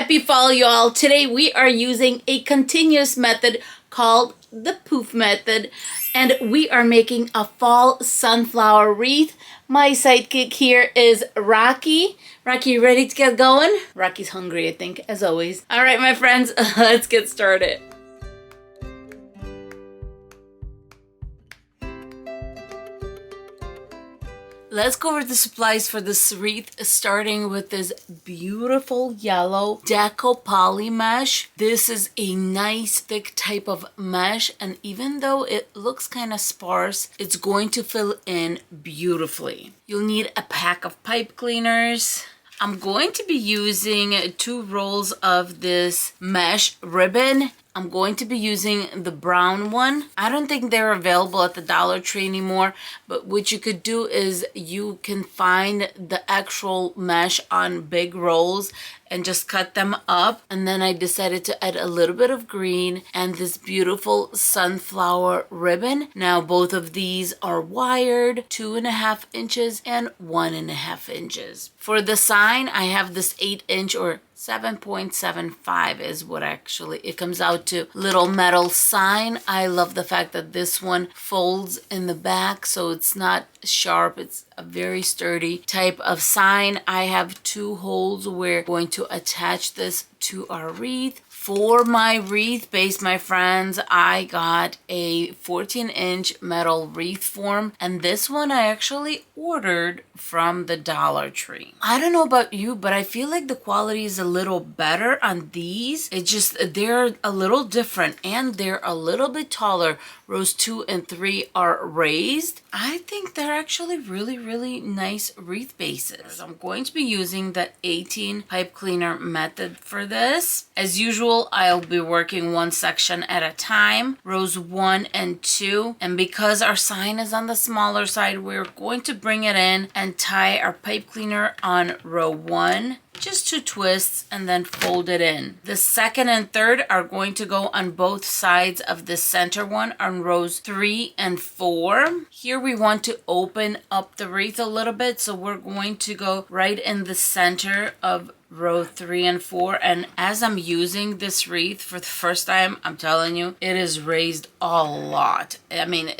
Happy fall, y'all. Today we are using a continuous method called the poof method, and we are making a fall sunflower wreath. My sidekick here is Rocky. Rocky, you ready to get going? Rocky's hungry, I think, as always. All right, my friends, let's get started. Let's go over the supplies for this wreath, starting with this beautiful yellow Deco poly mesh. This is a nice thick type of mesh, and even though it looks kind of sparse, it's going to fill in beautifully. You'll need a pack of pipe cleaners. I'm going to be using 2 rolls of this mesh ribbon. I'm going to be using the brown one. I don't think they're available at the DollarTree anymore, but what you could do is you can find the actual mesh on big rolls and just cut them up. And then I decided to add a little bit of green and this beautiful sunflower ribbon. Now both of these are wired 2.5 inches and 1.5 inches. For the sign, I have this 8-inch or 7.75 is what actually it comes out to. Little metal sign. I love the fact that this one folds in the back so it's not sharp. It's a very sturdy type of sign. I have 2 holes. We're going to attach this to our wreath. For my wreath base, my friends, I got a 14-inch metal wreath form, and this one I actually ordered from the DollarTree. I don't know about you, but I feel like the quality is a little better on these. It's just, they're a little different and they're a little bit taller. Rows 2 and 3 are raised. I think they're actually really nice wreath bases. I'm going to be using the 18 pipe cleaner method for this. As usual, I'll be working one section at a time, rows 1 and 2. And because our sign is on the smaller side, we're going to bring it in and tie our pipe cleaner on row 1. Just 2 twists and then fold it in. The second and third are going to go on both sides of the center one on rows 3 and 4. Here we want to open up the wreath a little bit, so we're going to go right in the center of row 3 and 4. And as I'm using this wreath for the first time, I'm telling you, it is raised a lot. I mean,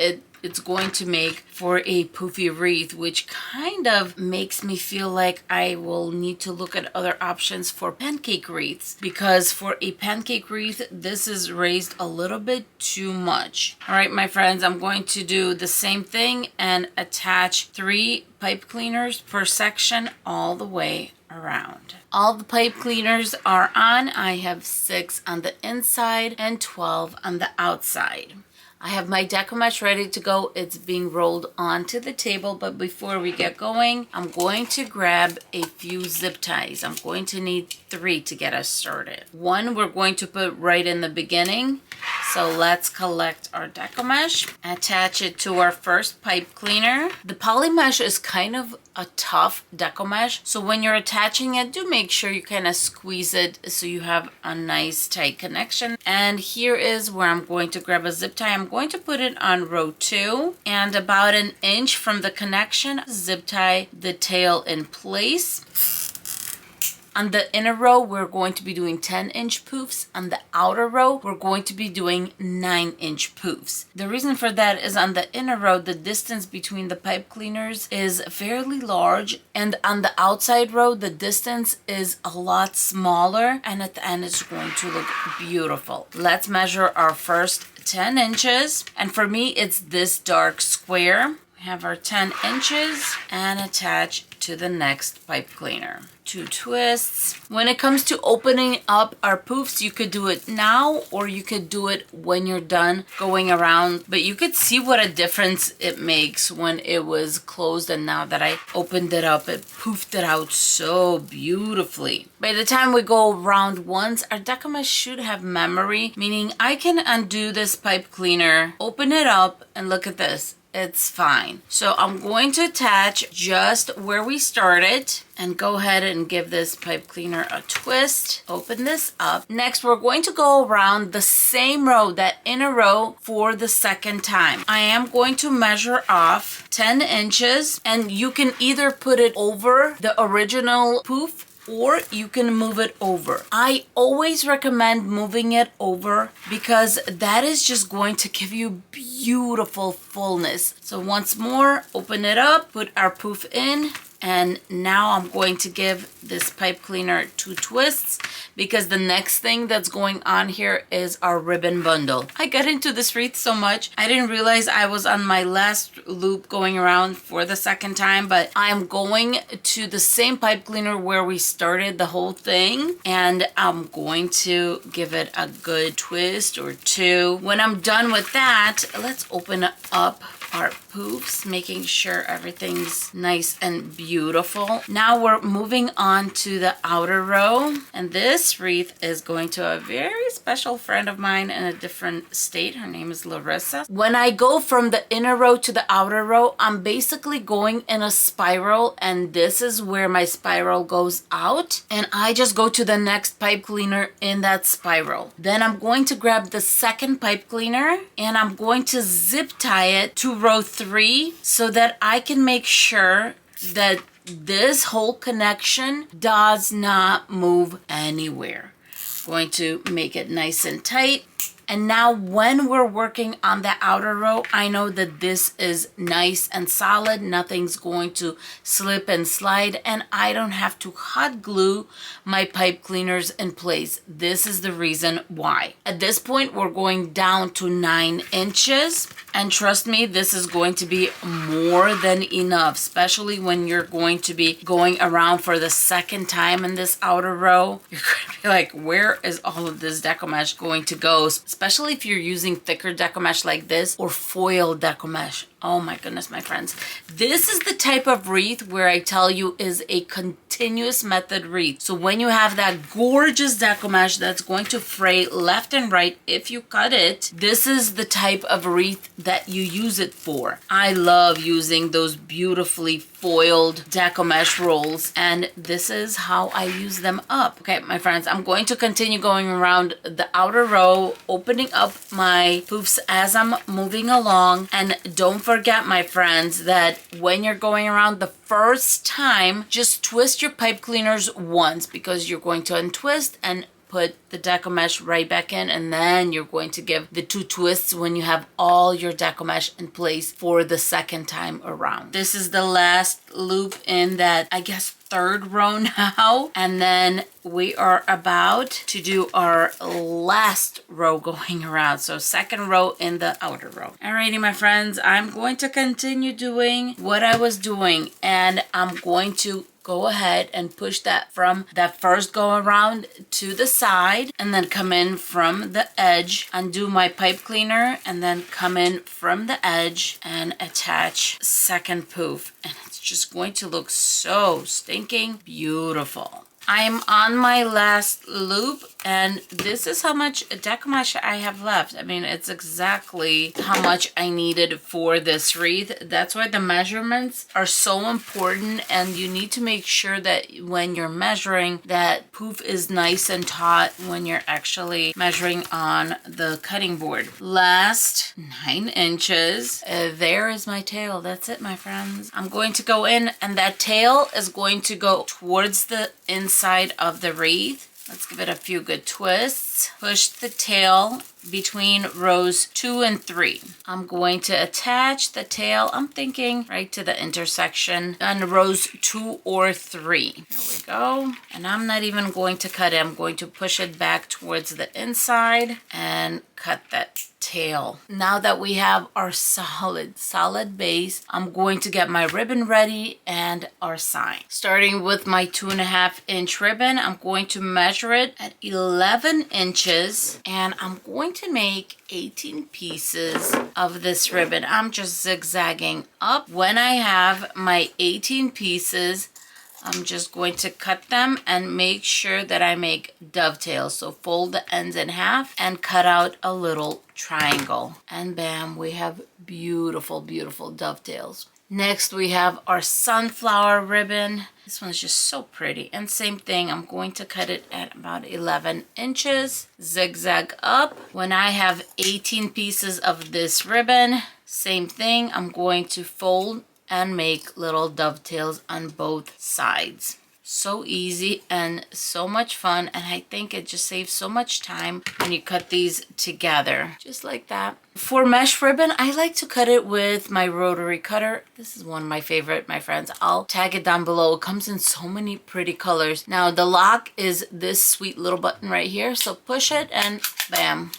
it's going to make for a poofy wreath, which kind of makes me feel like I will need to look at other options for pancake wreaths, because for a pancake wreath, this is raised a little bit too much. All right, my friends, I'm going to do the same thing and attach 3 pipe cleaners per section all the way around. All the pipe cleaners are on. I have 6 on the inside and 12 on the outside. I have my Deco mesh ready to go. It's being rolled onto the table, but before we get going, I'm going to grab a few zip ties. I'm going to need 3 to get us started. 1 we're going to put right in the beginning. So let's collect our Deco mesh, attach it to our first pipe cleaner. The poly mesh is kind of a tough Deco mesh, so when you're attaching it, do make sure you kind of squeeze it so you have a nice tight connection. And here is where I'm going to grab a zip tie. I'm going to put it on row 2, and about 1 inch from the connection, zip tie the tail in place. On the inner row, we're going to be doing 10-inch poofs. On the outer row, we're going to be doing 9-inch poofs. The reason for that is on the inner row, the distance between the pipe cleaners is fairly large, and on the outside row, the distance is a lot smaller, and at the end, it's going to look beautiful. Let's measure our first 10 inches, and for me, it's this dark square. We have our 10 inches and attach to the next pipe cleaner. 2 twists. When it comes to opening up our poofs, you could do it now or you could do it when you're done going around, but you could see what a difference it makes when it was closed, and now that I opened it up, it poofed it out so beautifully. By the time we go around once, our Deco mesh should have memory, meaning I can undo this pipe cleaner, open it up, and look at this. It's fine. So I'm going to attach just where we started and go ahead and give this pipe cleaner a twist. Open this up. Next, we're going to go around the same row, that inner row, for the second time. I am going to measure off 10 inches, and you can either put it over the original poof or you can move it over. I always recommend moving it over because that is just going to give you beautiful fullness. So once more, open it up, put our poof in, and now I'm going to give this pipe cleaner 2 twists because the next thing that's going on here is our ribbon bundle. I got into this wreath so much, I didn't realize I was on my last loop going around for the second time, but I'm going to the same pipe cleaner where we started the whole thing, and I'm going to give it a good twist or 2. When I'm done with that, let's open up our poofs, making sure everything's nice and beautiful. Now we're moving on to the outer row, and this wreath is going to a very special friend of mine in a different state. Her name is Larissa. When I go from the inner row to the outer row, I'm basically going in a spiral, and this is where my spiral goes out, and I just go to the next pipe cleaner in that spiral. Then I'm going to grab the second pipe cleaner and I'm going to zip tie it to row 3 so that I can make sure that this whole connection does not move anywhere. Going to make it nice and tight. And now when we're working on the outer row, I know that this is nice and solid. Nothing's going to slip and slide, and I don't have to hot glue my pipe cleaners in place. This is the reason why. At this point, we're going down to 9 inches. And trust me, this is going to be more than enough, especially when you're going to be going around for the second time in this outer row. You're going to be like, where is all of this deco mesh going to go? Especially if you're using thicker deco mesh like this or foil deco mesh. Oh my goodness, my friends. This is the type of wreath where I tell you is a continuous method wreath. So when you have that gorgeous deco mesh that's going to fray left and right if you cut it, this is the type of wreath that you use it for. I love using those beautifully foiled deco mesh rolls, and this is how I use them up. Okay, my friends, I'm going to continue going around the outer row, opening up my poofs as I'm moving along. And don't forget, my friends, that when you're going around the first time, just twist your pipe cleaners once because you're going to untwist and put the deco mesh right back in, and then you're going to give the 2 twists when you have all your deco mesh in place for the second time around. This is the last loop in that, I guess, 3rd row now, and then we are about to do our last row going around. So 2nd row in the outer row. Alrighty, my friends, I'm going to continue doing what I was doing, and I'm going to go ahead and push that from that first go around to the side, and then come in from the edge, undo my pipe cleaner, and then come in from the edge and attach 2nd poof. And it's just going to look so stinking beautiful. I'm on my last loop, and this is how much deco mesh I have left. I mean, it's exactly how much I needed for this wreath. That's why the measurements are so important, and you need to make sure that when you're measuring, that poof is nice and taut when you're actually measuring on the cutting board. Last 9 inches. There is my tail. That's it, my friends. I'm going to go in, and that tail is going to go towards the inside of the wreath. Let's give it a few good twists. Push the tail between rows 2 and 3. I'm going to attach the tail, I'm thinking right to the intersection on rows 2 or 3. There we go. And I'm not even going to cut it. I'm going to push it back towards the inside and cut that tail. Now that we have our solid base, I'm going to get my ribbon ready and our sign. Starting with my 2.5 inch ribbon, I'm going to measure it at 11 inches, and I'm going to make 18 pieces of this ribbon. I'm just zigzagging up. When I have my 18 pieces, I'm just going to cut them and make sure that I make dovetails. So fold the ends in half and cut out a little triangle. And bam, we have beautiful, beautiful dovetails. Next, we have our sunflower ribbon. This one's just so pretty. And same thing, I'm going to cut it at about 11 inches. Zigzag up. When I have 18 pieces of this ribbon, same thing, I'm going to fold and make little dovetails on both sides. So easy and so much fun, and I think it just saves so much time when you cut these together, just like that. For mesh ribbon, I like to cut it with my rotary cutter. This is one of my favorite, my friends. I'll tag it down below. It comes in so many pretty colors. Now the lock is this sweet little button right here, so push it and bam.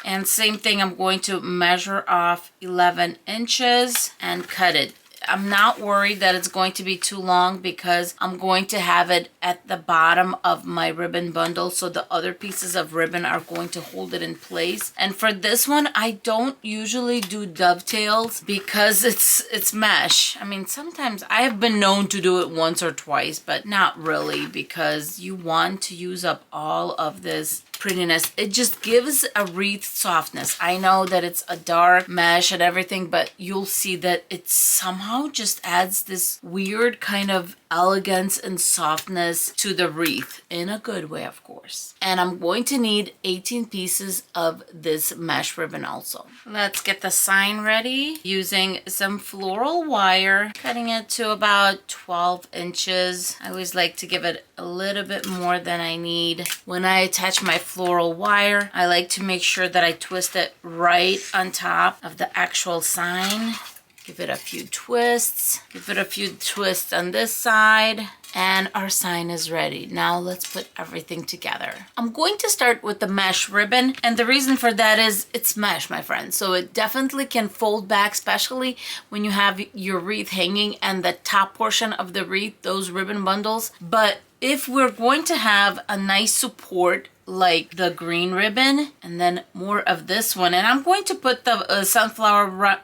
And same thing, I'm going to measure off 11 inches and cut it. I'm not worried that it's going to be too long because I'm going to have it at the bottom of my ribbon bundle, so the other pieces of ribbon are going to hold it in place. And for this one, I don't usually do dovetails because it's mesh. I mean, sometimes I have been known to do it once or twice, but not really, because you want to use up all of this prettiness. It just gives a wreath softness. I know that it's a dark mesh and everything, but you'll see that it somehow just adds this weird kind of elegance and softness to the wreath, in a good way, of course. And I'm going to need 18 pieces of this mesh ribbon also. Let's get the sign ready using some floral wire, cutting it to about 12 inches. I always like to give it a little bit more than I need. When I attach my floral wire, I like to make sure that I twist it right on top of the actual sign. Give it a few twists. Give it a few twists on this side. And our sign is ready. Now let's put everything together. I'm going to start with the mesh ribbon. And the reason for that is it's mesh, my friends. So it definitely can fold back, especially when you have your wreath hanging and the top portion of the wreath, those ribbon bundles. But if we're going to have a nice support like the green ribbon and then more of this one, and I'm going to put the sunflower right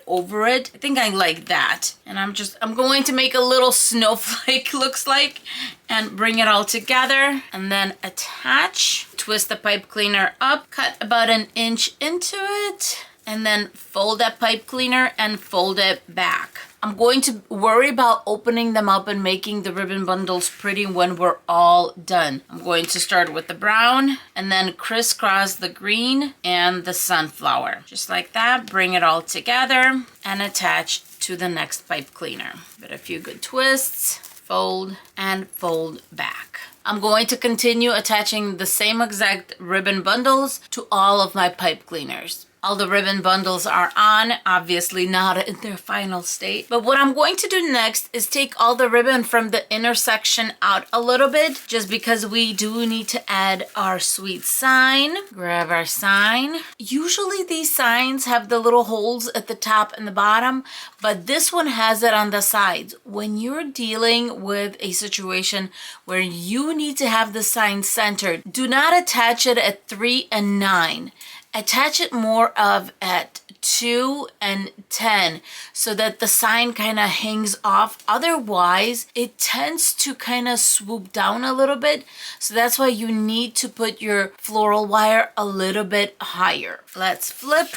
over it. I think I like that. And I'm going to make a little snowflake, looks like, and bring it all together and then attach, twist the pipe cleaner up, cut about an inch into it, and then fold that pipe cleaner and fold it back. I'm going to worry about opening them up and making the ribbon bundles pretty when we're all done. I'm going to start with the brown and then crisscross the green and the sunflower. Just like that, bring it all together and attach to the next pipe cleaner. Give it a few good twists, fold and fold back. I'm going to continue attaching the same exact ribbon bundles to all of my pipe cleaners. All the ribbon bundles are on, obviously not in their final state. But what I'm going to do next is take all the ribbon from the intersection out a little bit, just because we do need to add our sweet sign. Grab our sign. Usually these signs have the little holes at the top and the bottom, but this one has it on the sides. When you're dealing with a situation where you need to have the sign centered, do not attach it at 3 and 9. Attach it more of at 2 and 10 so that the sign kind of hangs off. Otherwise, it tends to kind of swoop down a little bit. So that's why you need to put your floral wire a little bit higher. Let's flip.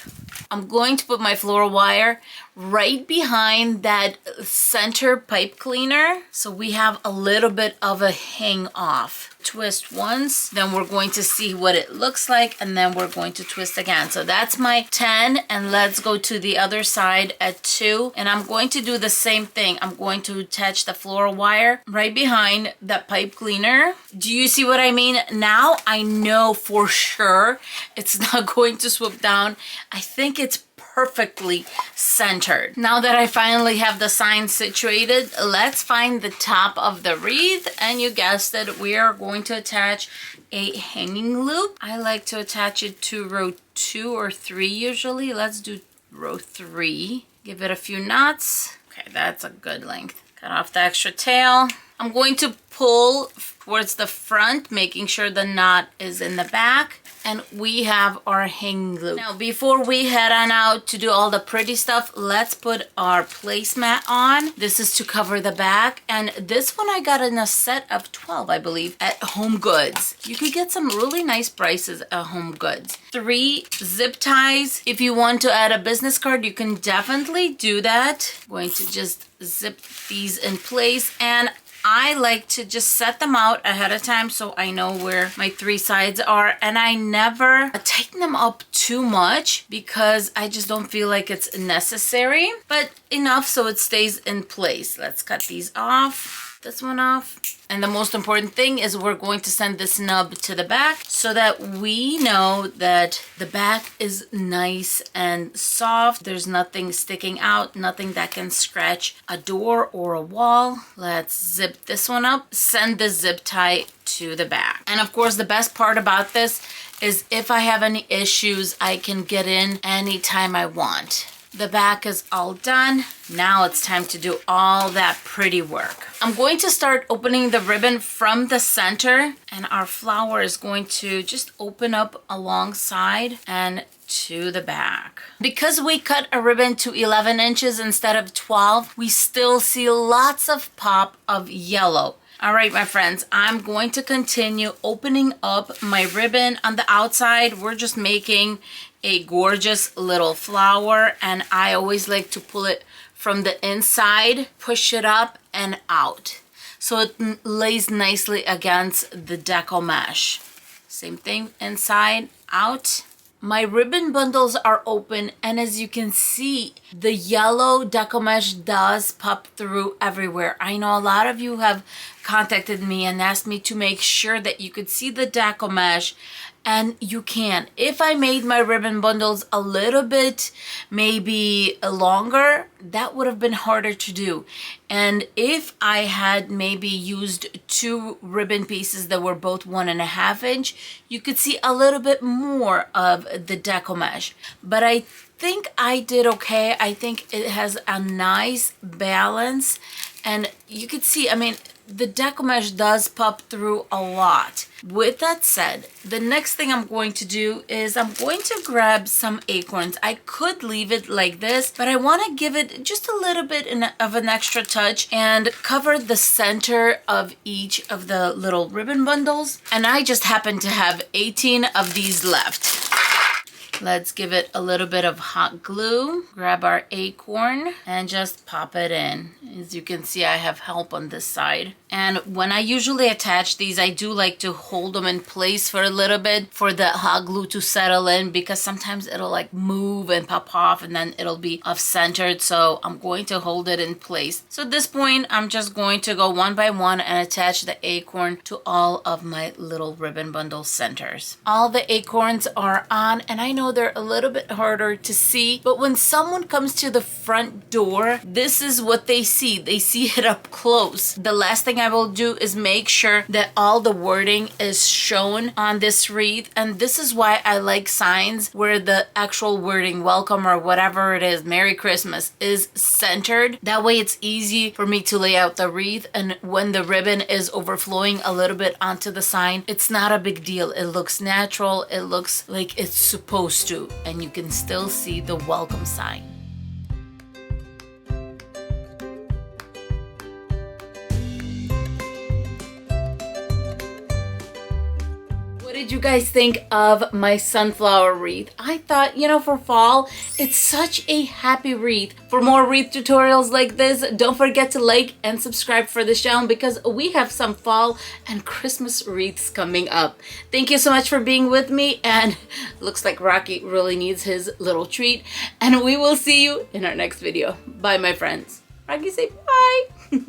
I'm going to put my floral wire right behind that center pipe cleaner, so we have a little bit of a hang off. Twist once, then we're going to see what it looks like, and then we're going to twist again. So that's my 10, and let's go to the other side at 2, and I'm going to do the same thing. I'm going to attach the floral wire right behind that pipe cleaner. Do you see what I mean? Now I know for sure it's not going to swoop down. I think it's perfectly centered. Now that I finally have the sign situated, let's find the top of the wreath, and you guessed it, we are going to attach a hanging loop. I like to attach it to row 2 or 3 usually. Let's do row 3. Give it a few knots. Okay, that's a good length. Cut off the extra tail. I'm going to pull towards the front, making sure the knot is in the back. And we have our hanging loop. Now, before we head on out to do all the pretty stuff, let's put our placemat on. This is to cover the back. And this one I got in a set of 12, I believe, at Home Goods. You could get some really nice prices at Home Goods. 3 zip ties. If you want to add a business card, you can definitely do that. I'm going to just zip these in place, and I like to just set them out ahead of time so I know where my 3 sides are, and I never tighten them up too much because I just don't feel like it's necessary, but enough so it stays in place. Let's cut these off. this one off. And the most important thing is we're going to send this nub to the back so that we know that the back is nice and soft. There's nothing sticking out, nothing that can scratch a door or a wall. Let's zip this one up, send the zip tie to the back. And of course, the best part about this is if I have any issues, I can get in anytime I want. The back is all done. Now it's time to do all that pretty work. I'm going to start opening the ribbon from the center, and our flower is going to just open up alongside and to the back. Because we cut a ribbon to 11 inches instead of 12, we still see lots of pop of yellow. All right, my friends, I'm going to continue opening up my ribbon on the outside. We're just making a gorgeous little flower, and I always like to pull it from the inside, push it up and out, so it lays nicely against the Deco mesh. Same thing, inside, out. My ribbon bundles are open, and as you can see, the yellow Deco mesh does pop through everywhere. I know a lot of you have contacted me and asked me to make sure that you could see the Deco mesh, and you can. If I made my ribbon bundles a little bit maybe longer, that would have been harder to do. And if I had maybe used 2 ribbon pieces that were both 1.5 inch, you could see a little bit more of the Deco mesh. But I think I did okay. I think it has a nice balance, and you could see, I mean, the Deco mesh does pop through a lot. With that said, the next thing I'm going to do is I'm going to grab some acorns. I could leave it like this, but I want to give it just a little bit of an extra touch and cover the center of each of the little ribbon bundles. And I just happen to have 18 of these left. Let's give it a little bit of hot glue. Grab our acorn and just pop it in. As you can see, I have help on this side. And when I usually attach these, I do like to hold them in place for a little bit for the hot glue to settle in, because sometimes it'll like move and pop off and then it'll be off-centered. So I'm going to hold it in place. So at this point, I'm just going to go one by one and attach the acorn to all of my little ribbon bundle centers. All the acorns are on, and I know they're a little bit harder to see, but when someone comes to the front door, this is what they see. They see it up close. The last thing I will do is make sure that all the wording is shown on this wreath, and this is why I like signs where the actual wording, welcome or whatever it is, Merry Christmas, is centered. That way it's easy for me to lay out the wreath, and when the ribbon is overflowing a little bit onto the sign, it's not a big deal. It looks natural. It looks like it's supposed to, and you can still see the welcome sign. What did you guys think of my sunflower wreath? I thought, you know, for fall, it's such a happy wreath. For more wreath tutorials like this, don't forget to like and subscribe for the channel, because we have some fall and Christmas wreaths coming up. Thank you so much for being with me, and looks like Rocky really needs his little treat, and we will see you in our next video. Bye, my friends. Rocky, say bye.